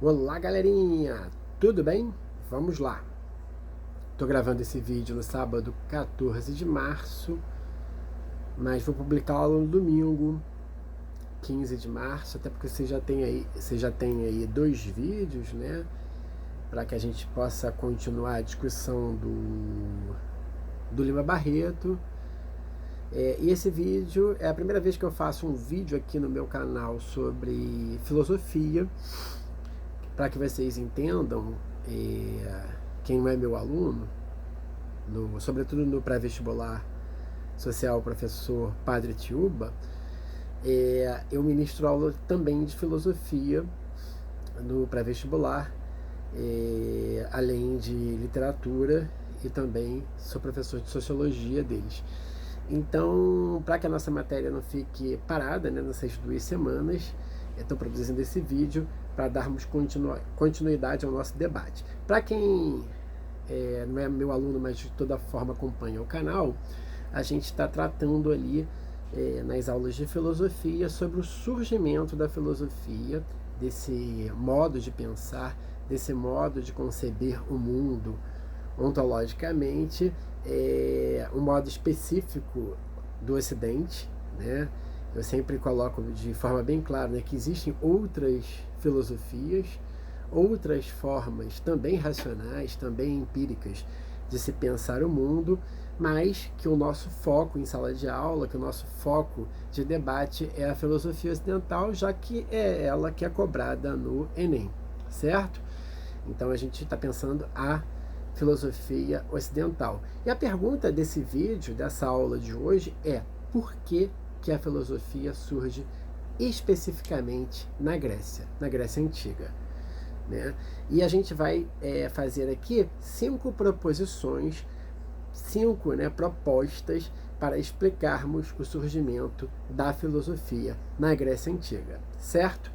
Olá, galerinha! Tudo bem? Vamos lá! Estou gravando esse vídeo no sábado 14 de março, mas vou publicá-lo no domingo 15 de março, até porque você já tem aí 2 vídeos, né? Para que a gente possa continuar a discussão do Lima Barreto. E esse vídeo é a primeira vez que eu faço um vídeo aqui no meu canal sobre filosofia, para que vocês entendam, quem não é meu aluno, sobretudo no pré-vestibular social professor Padre Tiuba, eu ministro aula também de filosofia no pré-vestibular, além de literatura, e também sou professor de sociologia deles. Então, para que a nossa matéria não fique parada, né, nessas 2 semanas, estou produzindo esse vídeo para darmos continuidade ao nosso debate. Para quem não é meu aluno, mas de toda forma acompanha o canal, a gente está tratando ali nas aulas de filosofia sobre o surgimento da filosofia, desse modo de pensar, desse modo de conceber o mundo ontologicamente, um modo específico do Ocidente, né? Eu sempre coloco de forma bem clara, né, que existem outras filosofias, outras formas também racionais, também empíricas de se pensar o mundo, mas que o nosso foco em sala de aula, que o nosso foco de debate é a filosofia ocidental, já que é ela que é cobrada no Enem, certo? Então a gente está pensando a filosofia ocidental. E a pergunta desse vídeo, dessa aula de hoje, é: por que a filosofia surge especificamente na Grécia Antiga? Né? E a gente vai fazer aqui 5 proposições, 5 propostas para explicarmos o surgimento da filosofia na Grécia Antiga, certo?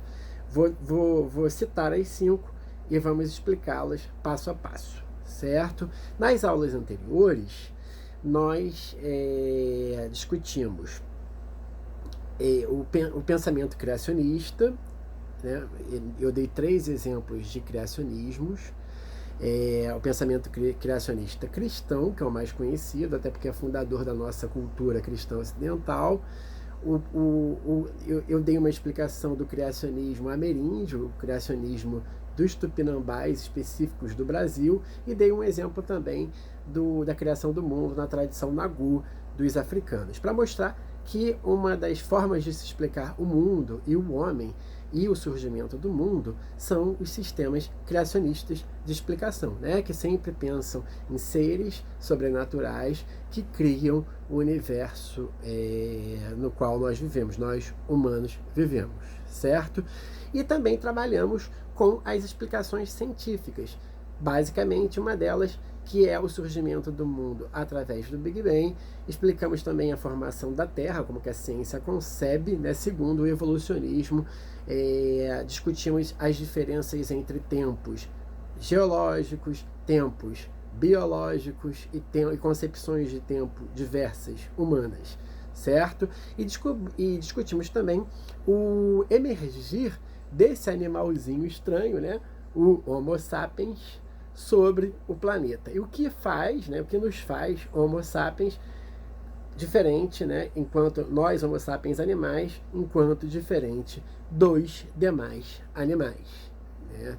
Vou citar as 5 e vamos explicá-las passo a passo, certo? Nas aulas anteriores, nós discutimos o pensamento criacionista, né? Eu dei 3 exemplos de criacionismos. O pensamento criacionista cristão, que é o mais conhecido, até porque é fundador da nossa cultura cristã ocidental. Eu dei uma explicação do criacionismo ameríndio, o criacionismo dos tupinambás específicos do Brasil, e dei um exemplo também da criação do mundo na tradição Nagu dos africanos, para mostrar que uma das formas de se explicar o mundo e o homem e o surgimento do mundo são os sistemas criacionistas de explicação, né? Que sempre pensam em seres sobrenaturais que criam o universo no qual nós vivemos, nós humanos vivemos, certo? E também trabalhamos com as explicações científicas, basicamente uma delas que é o surgimento do mundo através do Big Bang. Explicamos também a formação da Terra, como que a ciência concebe, né, segundo o evolucionismo. Discutimos as diferenças entre tempos geológicos, tempos biológicos e concepções de tempo diversas, humanas, certo? E discutimos também o emergir desse animalzinho estranho, né, o Homo sapiens, sobre o planeta. E o que faz, né, o que nos faz Homo sapiens diferente, né, enquanto nós Homo sapiens animais, enquanto diferente dos demais animais, né?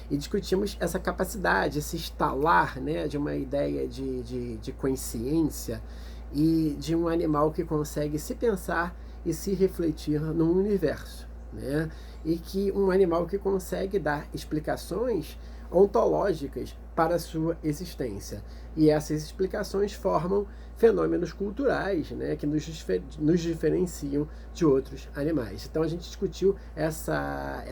E discutimos essa capacidade, esse estalar, né, de uma ideia de consciência e de um animal que consegue se pensar e se refletir no universo, né? E que um animal que consegue dar explicações ontológicas para a sua existência. E essas explicações formam fenômenos culturais, né, que nos diferenciam de outros animais. Então a gente discutiu essa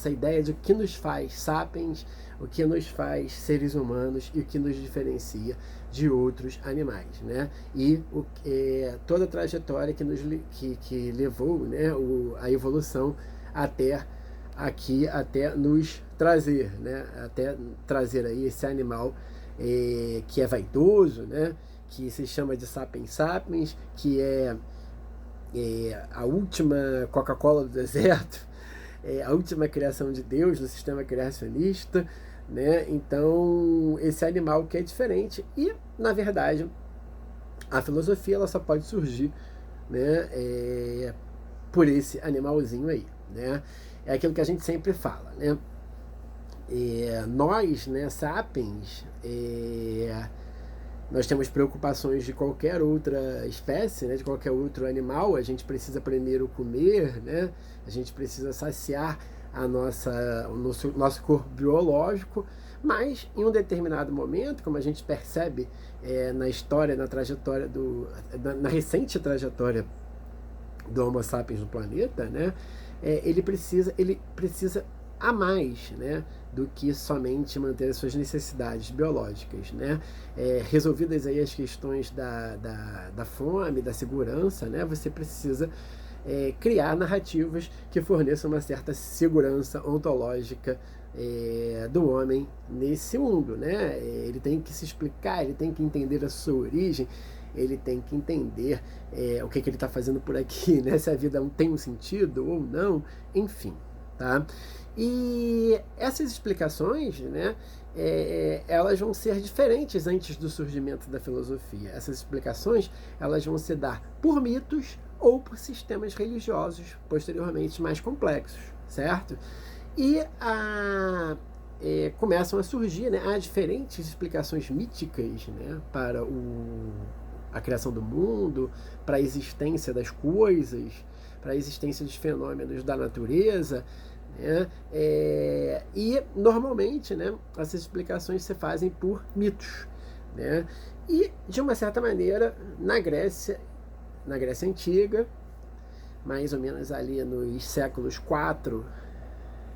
ideia de o que nos faz sapiens, o que nos faz seres humanos e o que nos diferencia de outros animais, né? E toda a trajetória que levou, né, a evolução até nos trazer, né, até trazer aí esse animal que é vaidoso, né, que se chama de Sapiens Sapiens, que é a última Coca-Cola do deserto, a última criação de Deus no sistema criacionista, né? Então, esse animal que é diferente. E, na verdade, a filosofia ela só pode surgir, né, por esse animalzinho aí, né? É aquilo que a gente sempre fala, né? Nós, né, sapiens, nós temos preocupações de qualquer outra espécie, né, de qualquer outro animal. A gente precisa primeiro comer, né? A gente precisa saciar o nosso corpo biológico, mas em um determinado momento, como a gente percebe na história, na trajetória na recente trajetória do Homo sapiens no planeta, né, ele precisa a mais, né, do que somente manter as suas necessidades biológicas, né? Resolvidas aí as questões da fome, da segurança, né, você precisa criar narrativas que forneçam uma certa segurança ontológica do homem nesse mundo, né? Ele tem que se explicar, ele tem que entender a sua origem, ele tem que entender o que ele está fazendo por aqui, né? Se a vida tem um sentido ou não, enfim, tá? E essas explicações, né, elas vão ser diferentes antes do surgimento da filosofia. Essas explicações elas vão se dar por mitos ou por sistemas religiosos posteriormente mais complexos, certo? E começam a surgir, né, há diferentes explicações míticas, né, para a criação do mundo, para a existência das coisas, para a existência dos fenômenos da natureza, né? E normalmente, né, essas explicações se fazem por mitos, né? E de uma certa maneira na Grécia Antiga, mais ou menos ali nos séculos 4,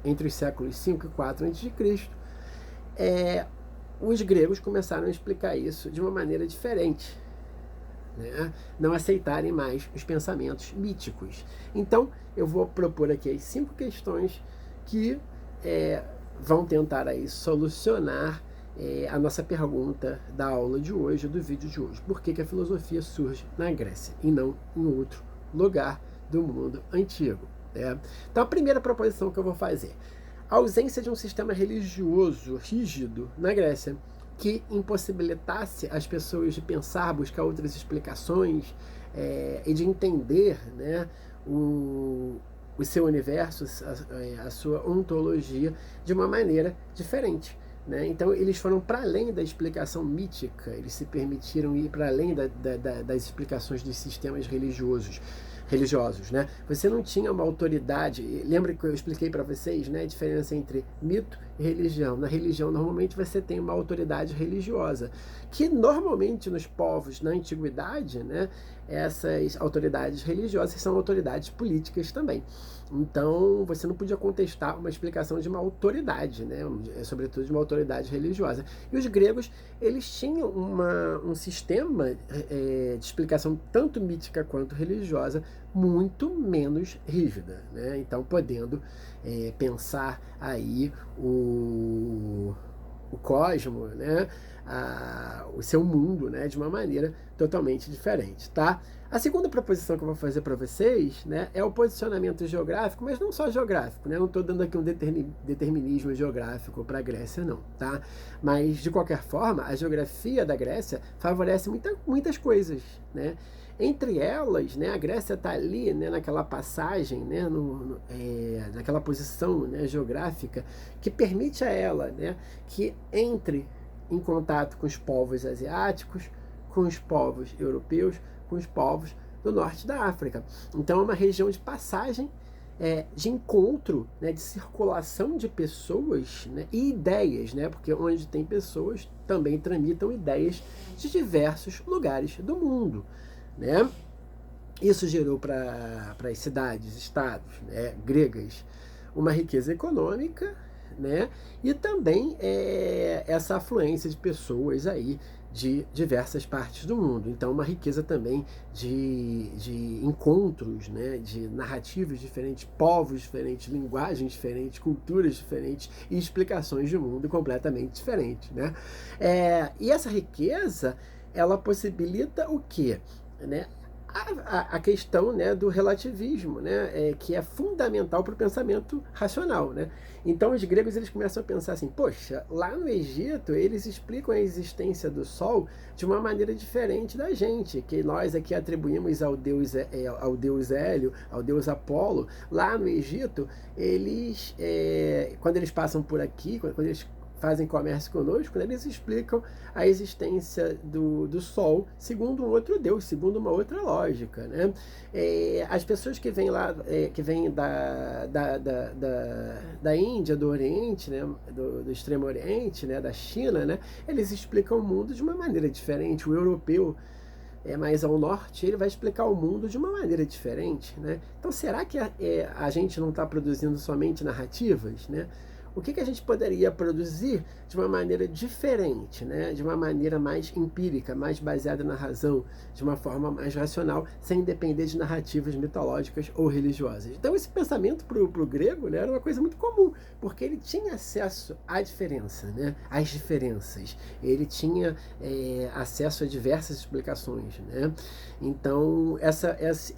entre os séculos 5 e 4 a.C., os gregos começaram a explicar isso de uma maneira diferente, né? Não aceitarem mais os pensamentos míticos. Então, eu vou propor aqui as 5 questões que vão tentar aí solucionar a nossa pergunta da aula de hoje, do vídeo de hoje. Por que a filosofia surge na Grécia e não em outro lugar do mundo antigo? Então, a primeira proposição que eu vou fazer: a ausência de um sistema religioso rígido na Grécia que impossibilitasse as pessoas de pensar, buscar outras explicações e de entender, né, o seu universo, a sua ontologia de uma maneira diferente, né? Então eles foram para além da explicação mítica, eles se permitiram ir para além das explicações dos sistemas religiosos, né? Você não tinha uma autoridade. Lembra que eu expliquei para vocês, né, a diferença entre mito e religião? Na religião, normalmente, você tem uma autoridade religiosa, que normalmente nos povos na antiguidade, né, essas autoridades religiosas são autoridades políticas também. Então, você não podia contestar uma explicação de uma autoridade, né, sobretudo de uma autoridade religiosa. E os gregos, eles tinham um sistema de explicação tanto mítica quanto religiosa muito menos rígida, né? Então, podendo pensar aí o cosmo, né, o seu mundo, né, de uma maneira totalmente diferente, tá? A segunda proposição que eu vou fazer para vocês, né, é o posicionamento geográfico, mas não só geográfico, né? Não estou dando aqui um determinismo geográfico para a Grécia, não, tá? Mas, de qualquer forma, a geografia da Grécia favorece muitas coisas, né? Entre elas, né, a Grécia está ali, né, naquela passagem, né, naquela posição, né, geográfica que permite a ela, né, que entre em contato com os povos asiáticos, com os povos europeus, com os povos do norte da África. Então é uma região de passagem, de encontro, né, de circulação de pessoas, né, e ideias, né, porque onde tem pessoas também tramitam ideias de diversos lugares do mundo, né? Isso gerou para as cidades, estados, né, gregas uma riqueza econômica, né, e também essa afluência de pessoas aí de diversas partes do mundo. Então, uma riqueza também de encontros, né, de narrativas diferentes, povos diferentes, linguagens diferentes, culturas diferentes e explicações de mundo completamente diferentes, né? E essa riqueza, ela possibilita o quê? Né? a questão, né, do relativismo, né, que é fundamental para o pensamento racional, né? Então os gregos eles começam a pensar assim, poxa, lá no Egito eles explicam a existência do Sol de uma maneira diferente da gente, que nós aqui atribuímos ao deus Hélio, ao deus Apolo. Lá no Egito eles, quando eles passam por aqui, quando eles fazem comércio conosco, né, eles explicam a existência do Sol segundo um outro Deus, segundo uma outra lógica, né? As pessoas que vêm lá, que vêm da Índia, do Oriente, né, do Extremo Oriente, né, da China, né, eles explicam o mundo de uma maneira diferente. O europeu mais ao norte, ele vai explicar o mundo de uma maneira diferente, né? Então, será que a gente não está produzindo somente narrativas, né? O que a gente poderia produzir de uma maneira diferente, né? De uma maneira mais empírica, mais baseada na razão, de uma forma mais racional, sem depender de narrativas mitológicas ou religiosas. Então esse pensamento para o grego, né, era uma coisa muito comum, porque ele tinha acesso à diferença, né? Às diferenças. Ele tinha acesso a diversas explicações, né? Então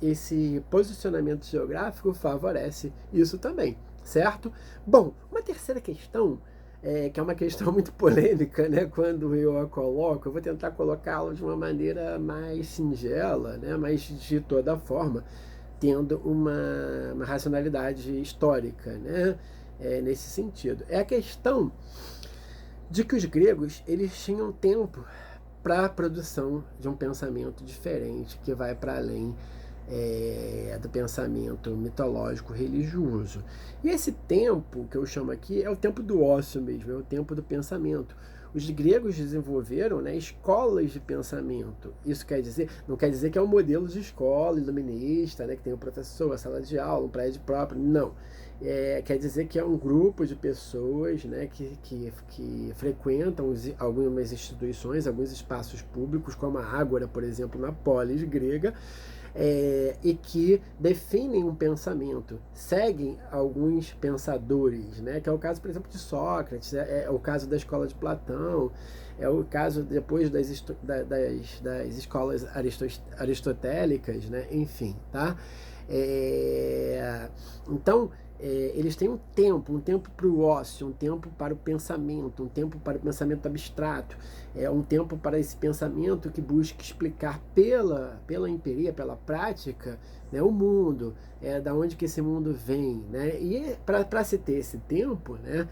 esse posicionamento geográfico favorece isso também. Certo? Bom, uma terceira questão, que é uma questão muito polêmica, né? Quando eu a coloco, eu vou tentar colocá-la de uma maneira mais singela, né? Mas de toda forma, tendo uma racionalidade histórica, né? Nesse sentido. É a questão de que os gregos eles tinham tempo para a produção de um pensamento diferente que vai para além do pensamento mitológico religioso. E esse tempo que eu chamo aqui é o tempo do ócio mesmo, é o tempo do pensamento. Os gregos desenvolveram, né, escolas de pensamento. Isso não quer dizer que é um modelo de escola iluminista, né, que tem um professor, a sala de aula, um prédio próprio, não. Quer dizer que é um grupo de pessoas, né, que frequentam algumas instituições, alguns espaços públicos, como a Ágora, por exemplo, na polis grega, e que definem um pensamento, seguem alguns pensadores, né? Que é o caso, por exemplo, de Sócrates, é o caso da escola de Platão, é o caso depois das escolas aristotélicas, né? Enfim, tá? Então, eles têm um tempo para o ócio, um tempo para o pensamento, um tempo para o pensamento abstrato, um tempo para esse pensamento que busca explicar pela empiria, pela prática, né, o mundo, da onde que esse mundo vem, né? E para se ter esse tempo, né,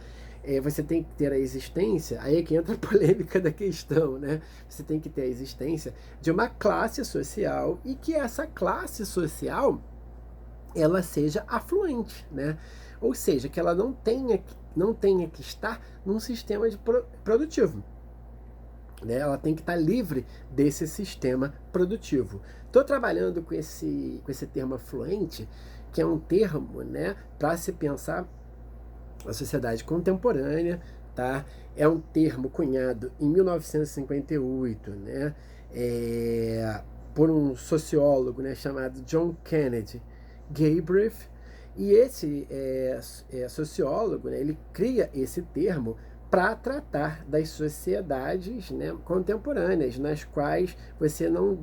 você tem que ter a existência, aí é que entra a polêmica da questão, né? Você tem que ter a existência de uma classe social e que essa classe social ela seja afluente, né? Ou seja, que ela não tenha que estar num sistema produtivo. Né? Ela tem que estar livre desse sistema produtivo. Estou trabalhando com esse termo afluente, que é um termo, né, para se pensar a sociedade contemporânea, tá? É um termo cunhado em 1958, né, por um sociólogo, né, chamado John Kennedy Galbraith, e esse sociólogo, né, ele cria esse termo para tratar das sociedades, né, contemporâneas, nas quais você não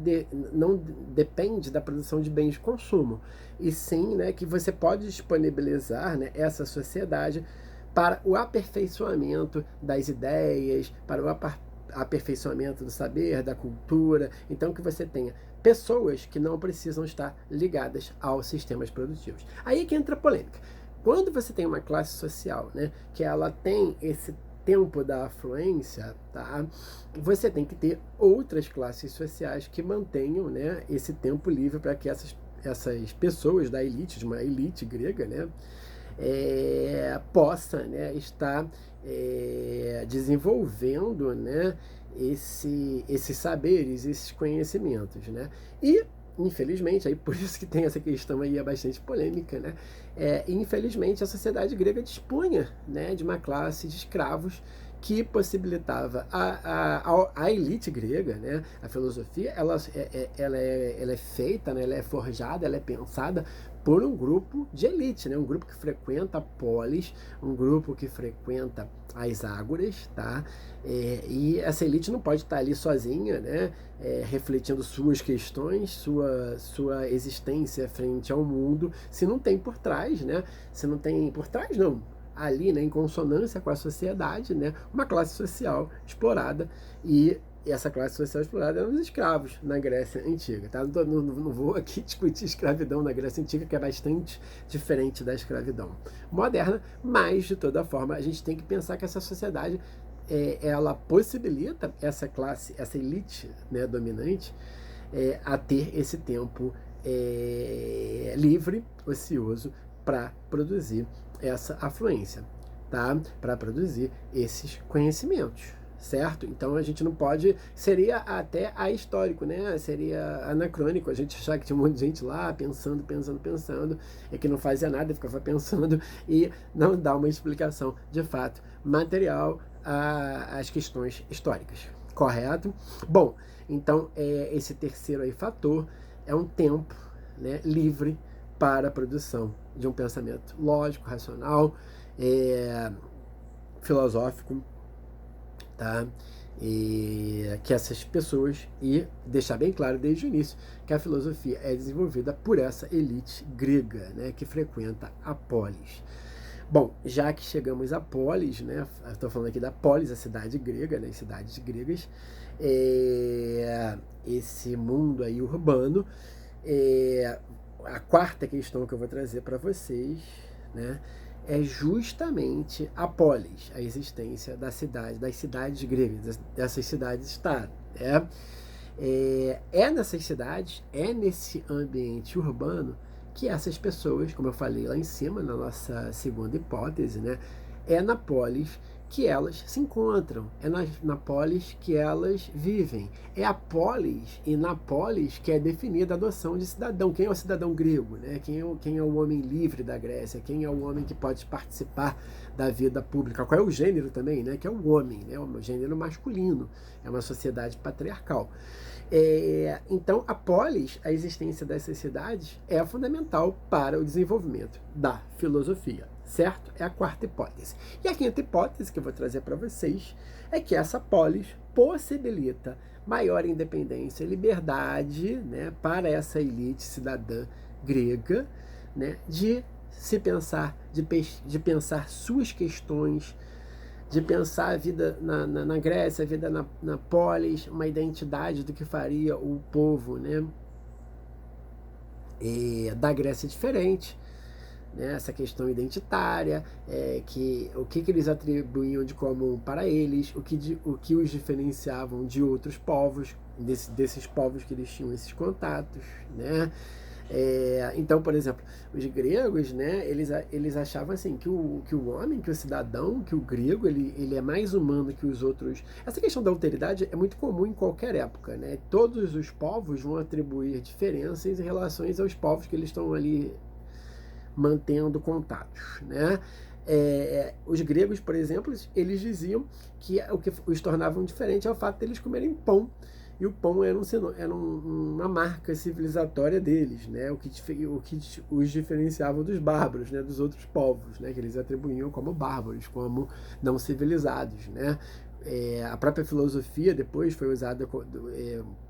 depende da produção de bens de consumo, e sim, né, que você pode disponibilizar, né, essa sociedade para o aperfeiçoamento das ideias, para o aperfeiçoamento do saber, da cultura. Então, que você tenha pessoas que não precisam estar ligadas aos sistemas produtivos. Aí é que entra a polêmica. Quando você tem uma classe social, né, que ela tem esse tempo da afluência, tá? Você tem que ter outras classes sociais que mantenham, né, esse tempo livre para que essas pessoas da elite, de uma elite grega, né, possa, né, estar desenvolvendo, né, esses saberes, esses conhecimentos, né? E infelizmente, aí por isso que tem essa questão aí, é bastante polêmica, né? Infelizmente, a sociedade grega dispunha, né, de uma classe de escravos que possibilitava a elite grega, né? A filosofia, ela é feita, né? Ela é forjada, ela é pensada por um grupo de elite, né? Um grupo que frequenta a polis, um grupo que frequenta as ágoras, tá? E essa elite não pode estar ali sozinha, né? Refletindo suas questões, sua existência frente ao mundo, se não tem por trás, né? Se não tem por trás, não. Ali, né, em consonância com a sociedade, né, uma classe social explorada, e essa classe social explorada eram os escravos na Grécia Antiga. Tá? Não vou aqui discutir escravidão na Grécia Antiga, que é bastante diferente da escravidão moderna, mas, de toda forma, a gente tem que pensar que essa sociedade ela possibilita essa classe, essa elite, né, dominante, a ter esse tempo livre, ocioso, para produzir essa afluência, tá? Para produzir esses conhecimentos, certo? Então a gente não pode, seria até ahistórico, né? Seria anacrônico a gente achar que tinha um monte de gente lá pensando, e que não fazia nada, ficava pensando e não dá uma explicação de fato material às questões históricas, correto? Bom, então esse terceiro aí fator é um tempo, né, livre para a produção de um pensamento lógico, racional, filosófico, tá? E que essas pessoas, e deixar bem claro desde o início que a filosofia é desenvolvida por essa elite grega, né, que frequenta a polis. Bom, já que chegamos a polis, né, estou falando aqui da polis, a cidade grega, né, cidades gregas, esse mundo aí urbano, a quarta questão que eu vou trazer para vocês, né, é justamente a polis, a existência da cidade, das cidades gregas, dessas cidades-estado. Nessas cidades, nesse ambiente urbano, que essas pessoas, como eu falei lá em cima, na nossa segunda hipótese, né, é na polis que elas se encontram, é na polis que elas vivem. É a polis e na polis que é definida a noção de cidadão. Quem é o cidadão grego? Né? Quem é o homem livre da Grécia? Quem é o homem que pode participar da vida pública? Qual é o gênero também? Né? Que é o homem, né? O gênero masculino. É uma sociedade patriarcal. Então, a polis, a existência dessas cidades, é fundamental para o desenvolvimento da filosofia, certo? É a quarta hipótese. E a quinta hipótese que eu vou trazer para vocês é que essa polis possibilita maior independência e liberdade, né, para essa elite cidadã grega, né, de se pensar, de pensar suas questões, de pensar a vida na Grécia, a vida na polis, uma identidade do que faria o povo, né, da Grécia diferente, né, essa questão identitária, o que eles atribuíam de comum para eles, o que os diferenciavam de outros povos, desses povos que eles tinham esses contatos, né? Então, por exemplo, os gregos, né, eles achavam assim que o homem, que o cidadão, que o grego, ele é mais humano que os outros. Essa questão da alteridade é muito comum em qualquer época, né? Todos os povos vão atribuir diferenças em relação aos povos que eles estão ali mantendo contatos, né? Os gregos, por exemplo, eles diziam que o que os tornavam diferente é o fato de eles comerem pão, e o pão era uma marca civilizatória deles, né? O que os diferenciava dos bárbaros, né? Dos outros povos, né? Que eles atribuíam como bárbaros, como não civilizados, né? A própria filosofia depois foi usada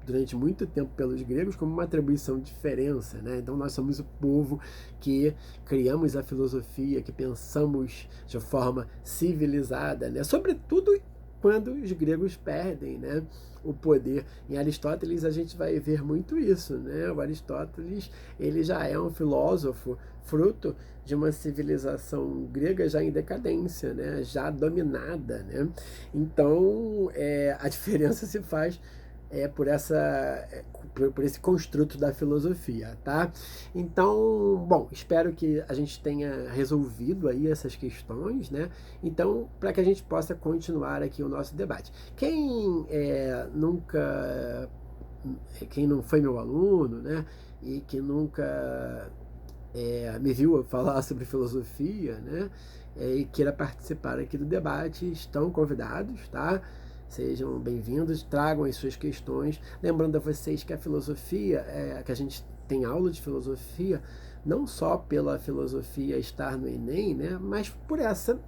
durante muito tempo pelos gregos como uma atribuição de diferença, né? Então nós somos o povo que criamos a filosofia, que pensamos de forma civilizada, né? Sobretudo quando os gregos perdem, né, o poder. Em Aristóteles a gente vai ver muito isso, né? O Aristóteles, ele já é um filósofo fruto de uma civilização grega já em decadência, né? Já dominada, né? Então a diferença se faz por esse construto da filosofia, tá? Então, bom, espero que a gente tenha resolvido aí essas questões, né? Então, para que a gente possa continuar aqui o nosso debate. Quem não foi meu aluno, né? E que nunca me viu falar sobre filosofia, né? e queira participar aqui do debate, estão convidados, tá? Sejam bem-vindos, tragam as suas questões. Lembrando a vocês que a filosofia, que a gente tem aula de filosofia, não só pela filosofia estar no Enem, né, mas por essa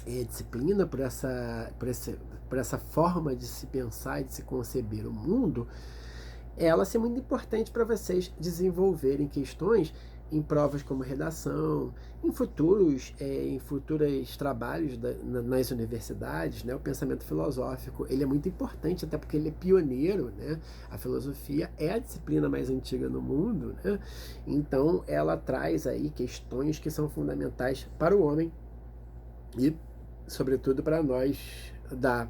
disciplina, por essa forma de se pensar e de se conceber o mundo, ela ser muito importante para vocês desenvolverem questões em provas como redação, em futuros trabalhos nas universidades, né? O pensamento filosófico ele é muito importante, até porque ele é pioneiro, né? A filosofia é a disciplina mais antiga no mundo, né? Então ela traz aí questões que são fundamentais para o homem e, sobretudo, para nós da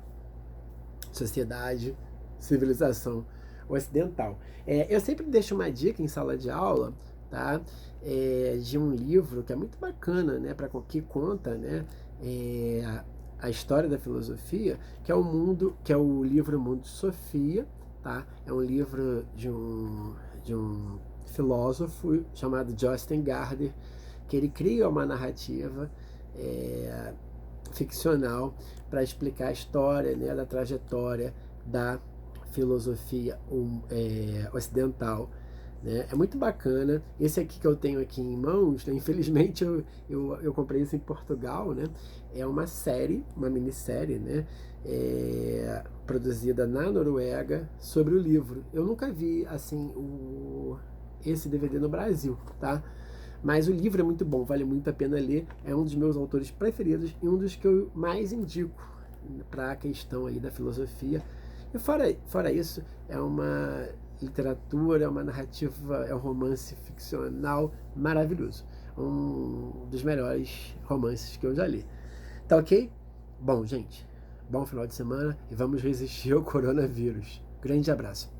sociedade, civilização ocidental. Eu sempre deixo uma dica em sala de aula, tá? De um livro que é muito bacana, né, para que conta, né, a história da filosofia, que é o livro Mundo de Sofia, tá? É um livro de um filósofo chamado Jostein Gaarder, que ele cria uma narrativa ficcional para explicar a história, né, da trajetória da filosofia ocidental, né? É muito bacana. Esse aqui que eu tenho aqui em mãos, né? Infelizmente eu comprei isso em Portugal, né? É uma série, uma minissérie, né? Produzida na Noruega sobre o livro. Eu nunca vi assim esse DVD no Brasil, tá? Mas o livro é muito bom, vale muito a pena ler. É um dos meus autores preferidos e um dos que eu mais indico para a questão aí da filosofia. E fora isso, é uma literatura, é uma narrativa, é um romance ficcional maravilhoso. Um dos melhores romances que eu já li. Tá ok? Bom, gente, bom final de semana e vamos resistir ao coronavírus. Grande abraço.